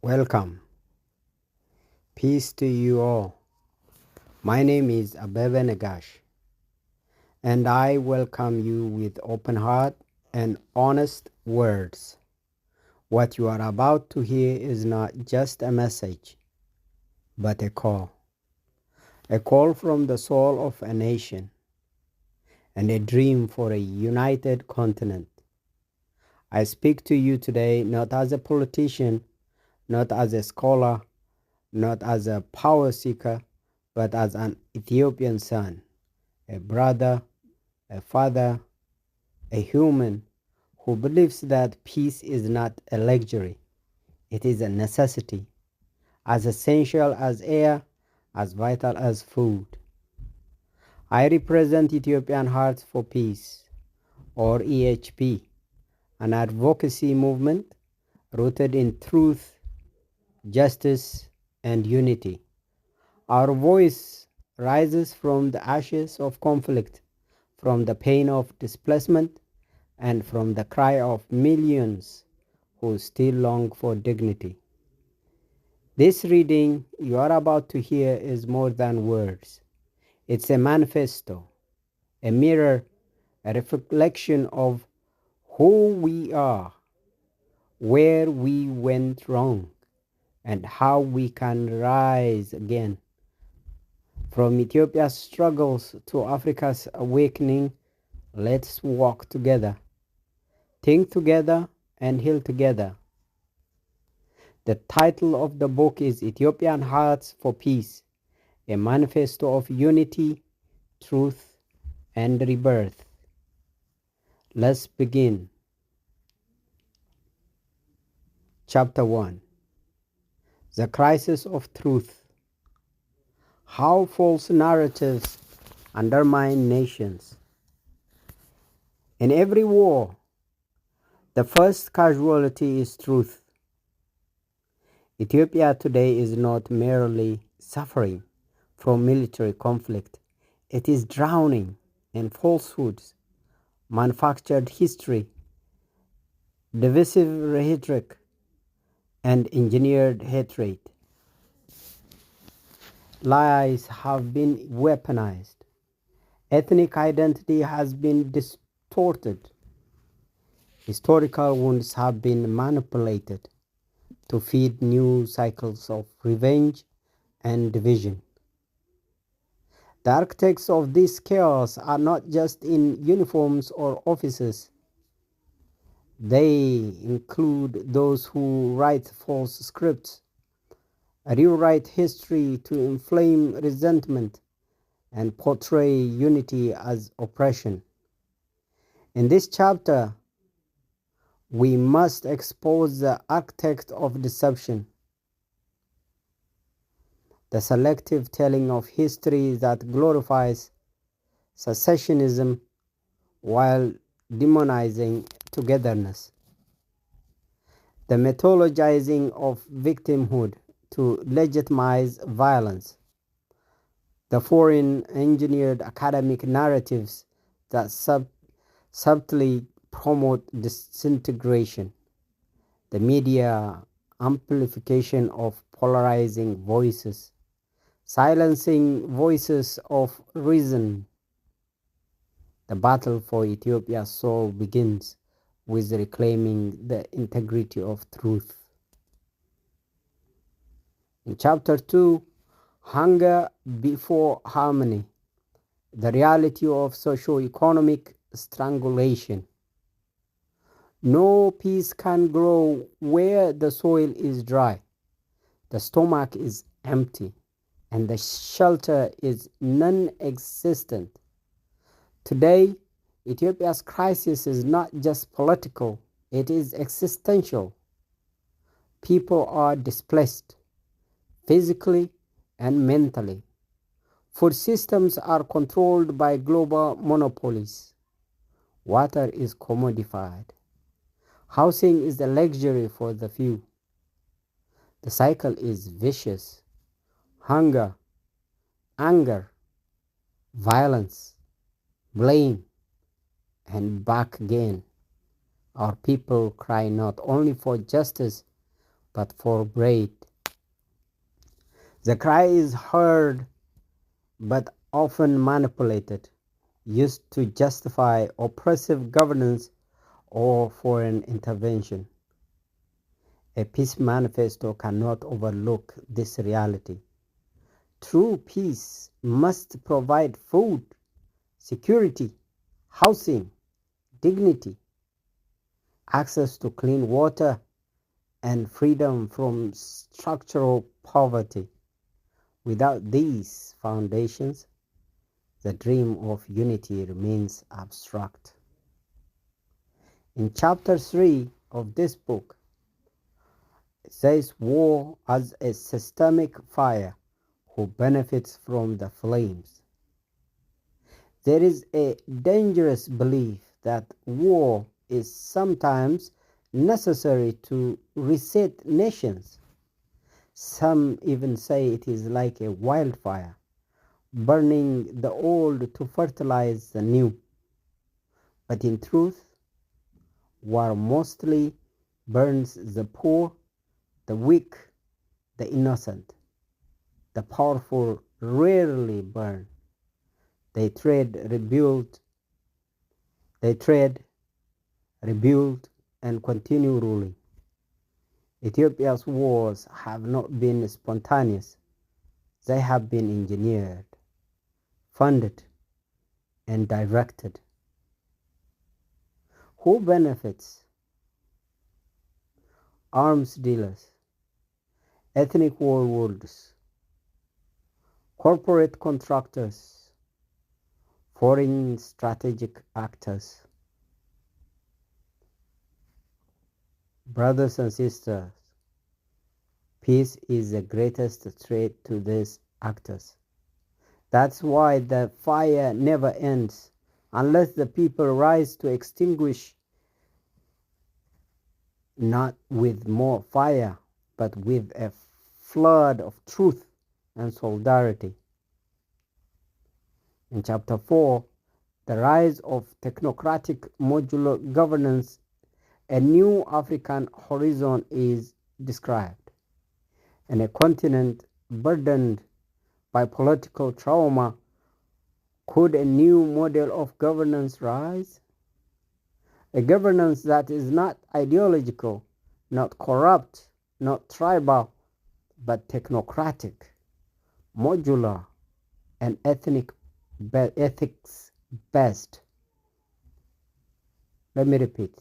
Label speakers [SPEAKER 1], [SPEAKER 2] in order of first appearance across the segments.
[SPEAKER 1] Welcome. Peace to you all. My name is Abebe Nagash, and I welcome you with open heart and honest words. What you are about to hear is not just a message, but a call. A call from the soul of a nation and a dream for a united continent. I speak to you today not as a politician, not as a scholar, not as a power seeker, but as an Ethiopian son, a brother, a father, a human who believes that peace is not a luxury, it is a necessity, as essential as air, as vital as food. I represent Ethiopian Hearts for Peace, or EHP, an advocacy movement rooted in truth, justice, and unity. Our voice rises from the ashes of conflict, from the pain of displacement, and from the cry of millions who still long for dignity. This reading you are about to hear is more than words. It's a manifesto, a mirror, a reflection of who we are, where we went wrong, and how we can rise again. From Ethiopia's struggles to Africa's awakening, let's walk together, think together, and heal together. The title of the book is Ethiopian Hearts for Peace, a manifesto of unity, truth, and rebirth. Let's begin. Chapter 1. The Crisis of Truth. How false narratives undermine nations. In every war, the first casualty is truth. Ethiopia today is not merely suffering from military conflict, it is drowning in falsehoods, manufactured history, divisive rhetoric, and engineered hatred. Lies have been weaponized. Ethnic identity has been distorted. Historical wounds have been manipulated to feed new cycles of revenge and division. The architects of this chaos are not just in uniforms or offices. They include those who write false scripts, rewrite history to inflame resentment, and portray unity as oppression. In this chapter, we must expose the architect of deception, the selective telling of history that glorifies secessionism while demonizing togetherness, the mythologizing of victimhood to legitimize violence, the foreign engineered academic narratives that subtly promote disintegration, the media amplification of polarizing voices, silencing voices of reason. The battle for Ethiopia's soul begins with reclaiming the integrity of truth. In chapter 2, Hunger Before Harmony, the reality of socio-economic strangulation. No peace can grow where the soil is dry, the stomach is empty, and the shelter is non-existent. Today, Ethiopia's crisis is not just political, it is existential. People are displaced, physically and mentally. Food systems are controlled by global monopolies. Water is commodified. Housing is a luxury for the few. The cycle is vicious. Hunger, anger, violence, blame, and back again. Our people cry not only for justice, but for bread. The cry is heard but often manipulated, used to justify oppressive governance or foreign intervention. A peace manifesto cannot overlook this reality. True peace must provide food, security, housing, dignity, access to clean water, and freedom from structural poverty. Without these foundations, the dream of unity remains abstract. In chapter 3 of this book, it says war as a systemic fire who benefits from the flames. There is a dangerous belief that war is sometimes necessary to reset nations. Some even say it is like a wildfire, burning the old to fertilize the new. But in truth, war mostly burns the poor, the weak, the innocent. The powerful rarely burn. They trade, rebuild, and continue ruling. Ethiopia's wars have not been spontaneous. They have been engineered, funded, and directed. Who benefits? Arms dealers, ethnic warlords, corporate contractors, foreign strategic actors. Brothers and sisters, peace is the greatest threat to these actors. That's why the fire never ends unless the people rise to extinguish, not with more fire, but with a flood of truth and solidarity. In chapter 4, the rise of technocratic modular governance, a new African horizon is described. In a continent burdened by political trauma, could a new model of governance rise? A governance that is not ideological, not corrupt, not tribal, but technocratic, modular, and ethics based. Let me repeat.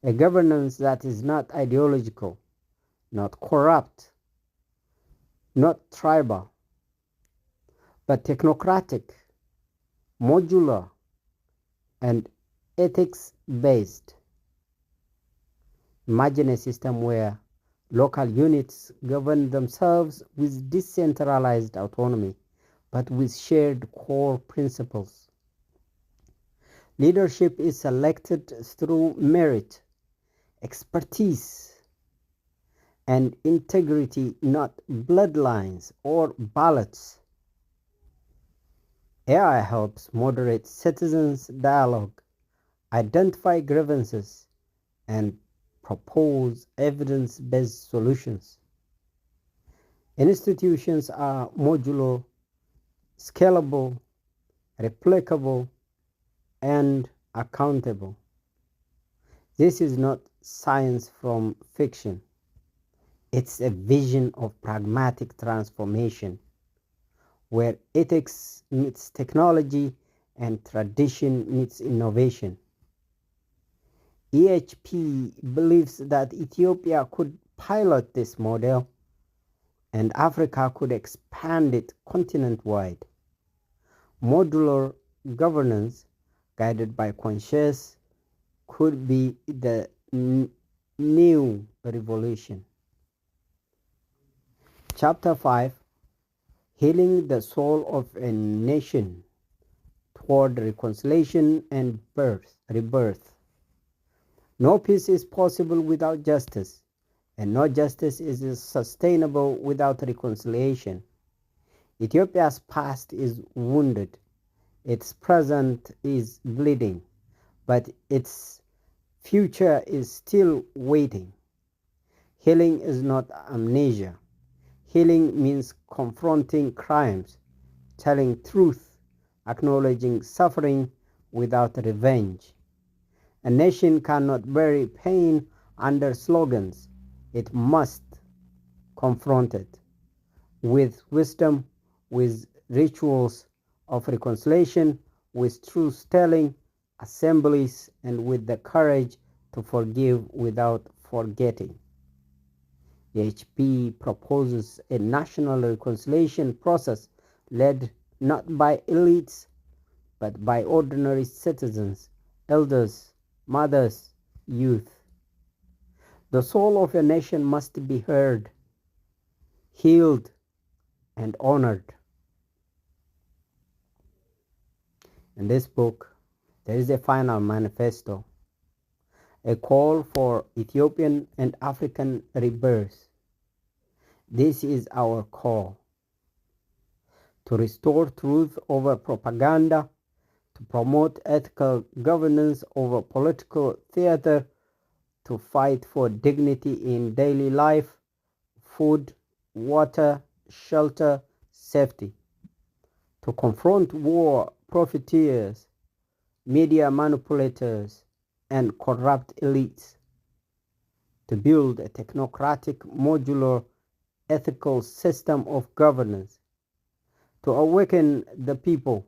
[SPEAKER 1] A governance that is not ideological, not corrupt, not tribal, but technocratic, modular, and ethics based. Imagine a system where local units govern themselves with decentralized autonomy, but with shared core principles. Leadership is selected through merit, expertise, and integrity, not bloodlines or ballots. AI helps moderate citizens' dialogue, identify grievances, and propose evidence-based solutions. Institutions are modular, scalable, replicable, and accountable. This is not science from fiction. It's a vision of pragmatic transformation where ethics meets technology and tradition meets innovation. EHP believes that Ethiopia could pilot this model and Africa could expand it continent-wide. Modular governance, guided by conscience, could be the new revolution. Chapter 5, Healing the Soul of a Nation Toward Reconciliation and Rebirth. No peace is possible without justice, and no justice is sustainable without reconciliation. Ethiopia's past is wounded, its present is bleeding, but its future is still waiting. Healing is not amnesia. Healing means confronting crimes, telling truth, acknowledging suffering without revenge. A nation cannot bury pain under slogans. It must confront it with wisdom, with rituals of reconciliation, with truth telling, assemblies, and with the courage to forgive without forgetting. The HP proposes a national reconciliation process led not by elites but by ordinary citizens, elders, mothers, youth. The soul of a nation must be heard, healed, and honored. In this book, there is a final manifesto, a call for Ethiopian and African rebirth. This is our call to restore truth over propaganda, to promote ethical governance over political theater, to fight for dignity in daily life, food, water, shelter, safety, to confront war profiteers, media manipulators, and corrupt elites, to build a technocratic, modular, ethical system of governance, to awaken the people,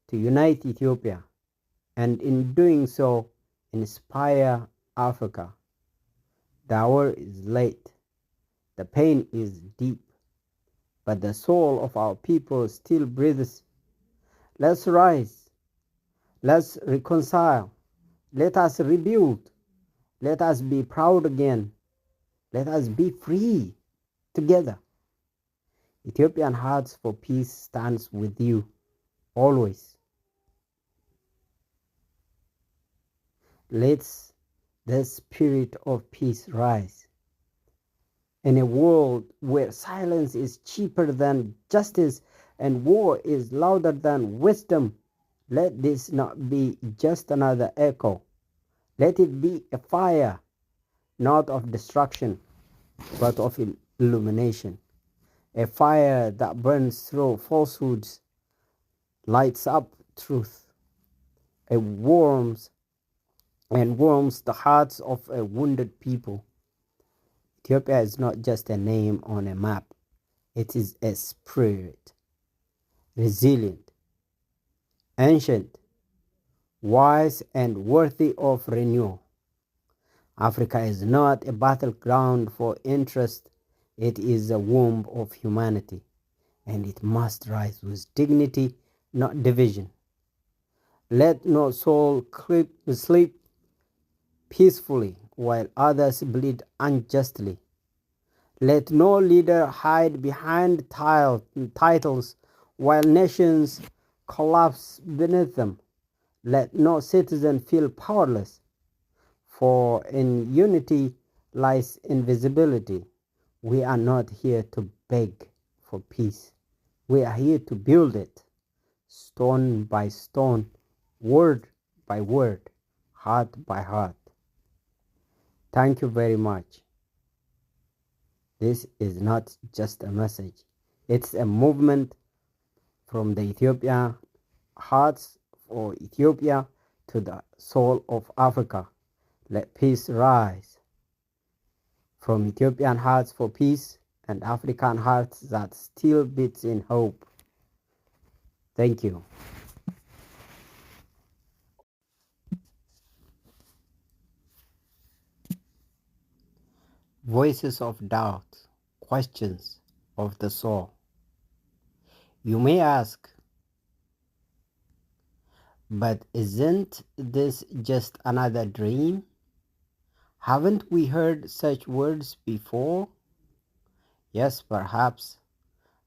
[SPEAKER 1] to unite Ethiopia, and in doing so, inspire Africa. The hour is late, the pain is deep, but the soul of our people still breathes. Let's rise, let's reconcile, let us rebuild, let us be proud again, let us be free together. Ethiopian Hearts for Peace stands with you always. Let the spirit of peace rise. In a world where silence is cheaper than justice and war is louder than wisdom, let this not be just another echo. Let it be a fire, not of destruction, but of illumination. A fire that burns through falsehoods, lights up truth, and warms the hearts of a wounded people. Ethiopia is not just a name on a map. It is a spirit, resilient, ancient, wise, and worthy of renewal. Africa is not a battleground for interest. It is a womb of humanity, and it must rise with dignity, not division. Let no soul sleep peacefully while others bleed unjustly. Let no leader hide behind titles while nations collapse beneath them. Let no citizen feel powerless, for in unity lies invincibility. We are not here to beg for peace. We are here to build it, stone by stone, word by word, heart by heart. Thank you very much. This is not just a message. It's a movement from the Ethiopian Hearts for Ethiopia to the soul of Africa. Let peace rise. From Ethiopian Hearts for Peace and African Hearts that still beats in hope. Thank you. Voices of doubt, questions of the soul. You may ask, but isn't this just another dream? Haven't we heard such words before? Yes, perhaps.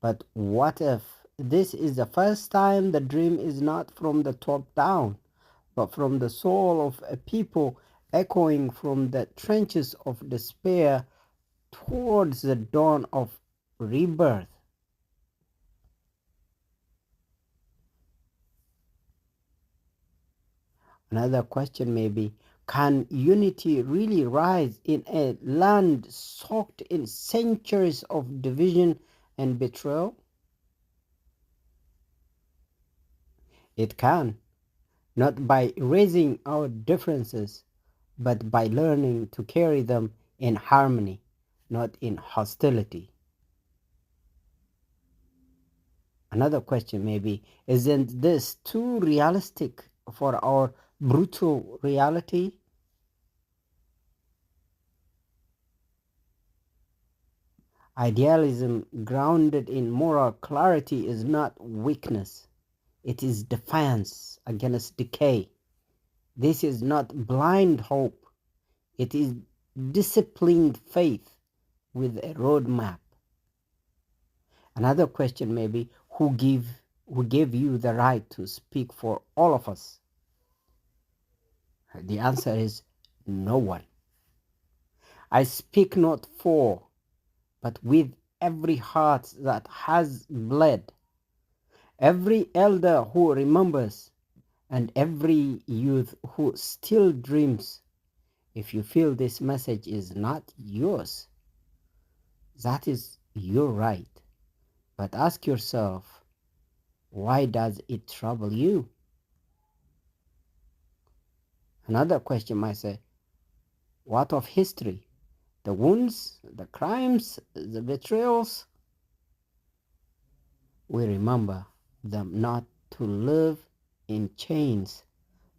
[SPEAKER 1] But what if this is the first time the dream is not from the top down, but from the soul of a people echoing from the trenches of despair towards the dawn of rebirth? Another question may be, Can unity really rise in a land soaked in centuries of division and betrayal? It can, not by erasing our differences, but by learning to carry them in harmony, not in hostility. Another question may be, isn't this too realistic for our brutal reality? Idealism grounded in moral clarity is not weakness. It is defiance against decay. This is not blind hope. It is disciplined faith with a roadmap. Another question may be, who gave you the right to speak for all of us? The answer is no one. I speak not for, but with every heart that has bled, every elder who remembers, and every youth who still dreams. If you feel this message is not yours, that is your right. But ask yourself, why does it trouble you? Another question might say, what of history? The wounds, the crimes, the betrayals? We remember them not to live in chains,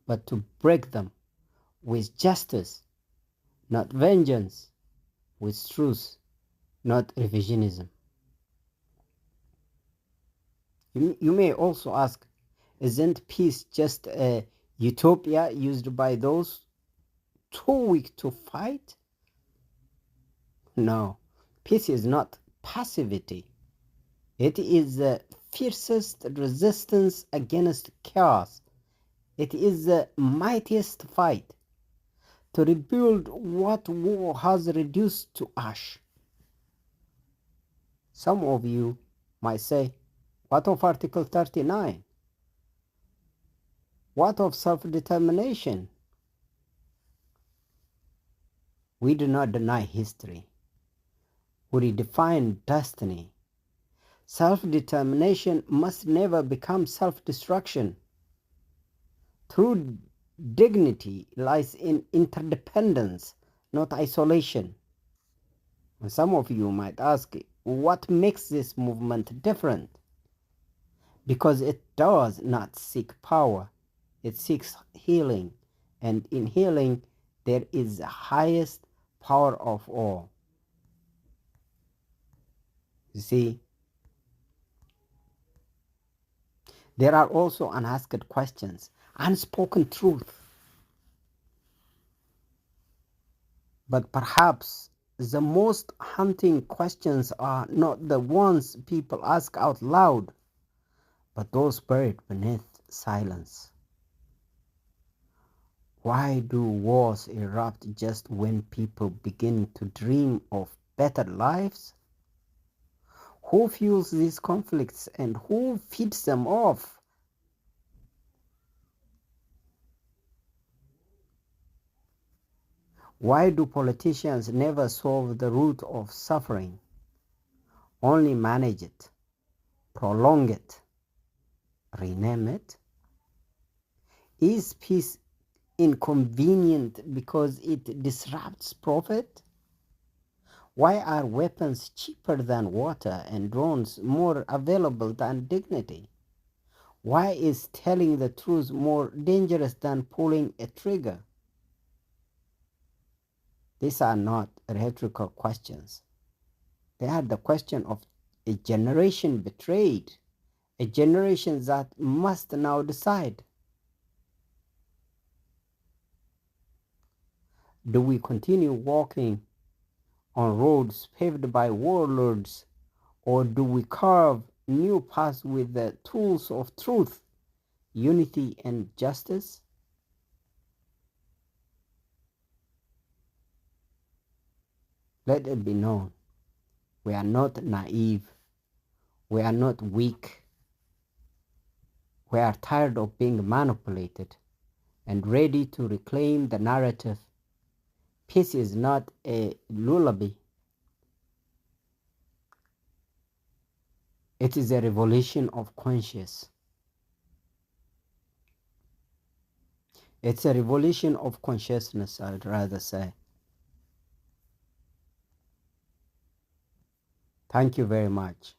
[SPEAKER 1] but to break them with justice, not vengeance, with truth, not revisionism. You may also ask, isn't peace just a utopia used by those too weak to fight? No, peace is not passivity. It is the fiercest resistance against chaos. It is the mightiest fight to rebuild what war has reduced to ash. Some of you might say, what of Article 39? What of self-determination? We do not deny history. We redefine destiny. Self-determination must never become self-destruction. True dignity lies in interdependence, not isolation. And some of you might ask, what makes this movement different? Because it does not seek power, it seeks healing. And in healing, there is the highest power of all. You see, there are also unasked questions, unspoken truth. But perhaps the most haunting questions are not the ones people ask out loud, but those buried beneath silence. Why do wars erupt just when people begin to dream of better lives? Who fuels these conflicts and who feeds them off? Why do politicians never solve the root of suffering, only manage it, prolong it, rename it? Is peace inconvenient because it disrupts profit? Why are weapons cheaper than water and drones more available than dignity? Why is telling the truth more dangerous than pulling a trigger? These are not rhetorical questions. They are the question of a generation betrayed, a generation that must now decide. Do we continue walking on roads paved by warlords, or do we carve new paths with the tools of truth, unity, and justice? Let it be known, we are not naive, we are not weak, we are tired of being manipulated, and ready to reclaim the narrative. Peace is not a lullaby. It is a revolution of conscience. It's a revolution of consciousness, I'd rather say. Thank you very much.